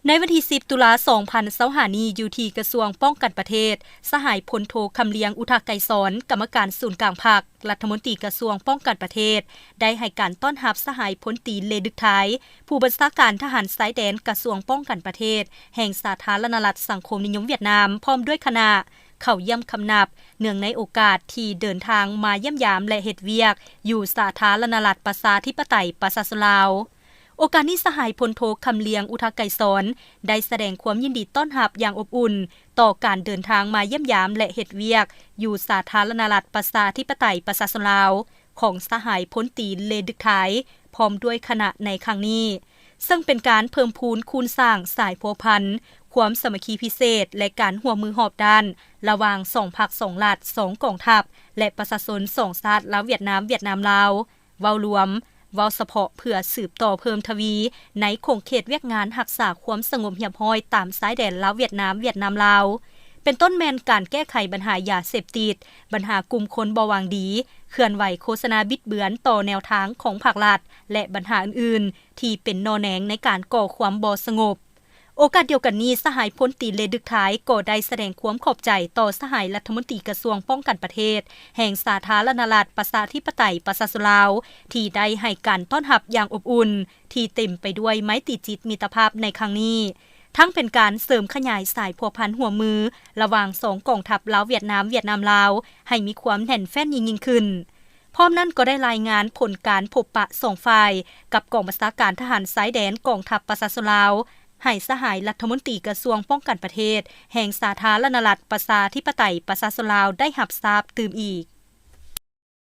ในวันที่10ตุลา2025นี้อยู่ที่กระทรวงป้องกันประเทศสหายพลโทคำเลียงอุทาไกรสอนกรรมการศูนย์กลางภาครัฐมนตรีกระทรวงป้องกันประเทศได้ให้การต้อนรับสหายพลตรีเลดึกท้ายผู้บัญชาการทหารสายแดนกระทรวงป้องกันประเทศแห่งสาธารณรัฐสังคมนิยมเวียดนามพร้อมด้วยคณะเข้าเยี่ยมคำนับเนื่องในโอกาสที่เดินทางมาเยี่ยมยามและเฮ็ดเวียกอยู่สาธารณรัฐประชาธิปไตยประชาชนลาวโอกาสนี้สหายพลโทคำเลียงอุทาไกรสอนได้แสดงความยินดีต้อนรับอย่างอบอุ่นต่อการเดินทางมาเยี่ยมยามและเฮ็ดเวียกอยู่สาธารณรัฐประชาธิปไตยประชาชนลาวของสหายพลตรีเลดึกท้ายพร้อมด้วยคณะในครั้งนี้ซึ่งเป็นการเพิ่มพูนคูณสร้างสายพัวพันธ์ความสามัคคีพิเศษและการร่วมมือหอบด้านระหว่าง2พรรค2รัฐ2กองทัพและประชาชน2ชาติลาวเวียดนามลาวเว้ารวมเว้าเฉพาะเพื่อสืบต่อเพิ่มทวีในคงเขตเวียกงานรักษาความสงบเรียบร้อยตามสายแดนลาวเวียดนามลาวเป็นต้นแมนการแก้ไขปัญหายาเสพติดปัญหากลุ่มคนบ่หวังดีเคลื่อนไหวโฆษณาบิดเบือนต่อแนวทางของภาครัฐและปัญหาอื่นๆที่เป็นนอแหนงในการก่อความบ่สงบโอกาสเดียวกันนี้สหายพลตรีเลดึกท้ายก็ได้แสดงความขอบใจต่อสหายรัฐมนตรีกระทรวงป้องกันประเทศแห่งสาธารณรัฐประชาธิปไตยประชาชนลาวที่ได้ให้การต้อนรับอย่างอบอุ่นที่เต็มไปด้วยไมตรีจิตมิตรภาพในครั้งนี้ทั้งเป็นการเสริมขยายสายพัวพันหัวมือระหว่าง2กองทัพลาวเวียดนามลาวให้มีความแน่นแฟ้นยิ่งขึ้นพร้อมนั้นก็ได้รายงานผลการพบปะ2ฝ่ายกับกองบัญชาการทหารสายแดนกองทัพประชาชนลาวให้สหายรัฐมนตรีกระทรวงป้องกันประเทศแห่งสาธารณรัฐประชาธิปไตยประชาชนลาวได้รับทราบตื่มอีก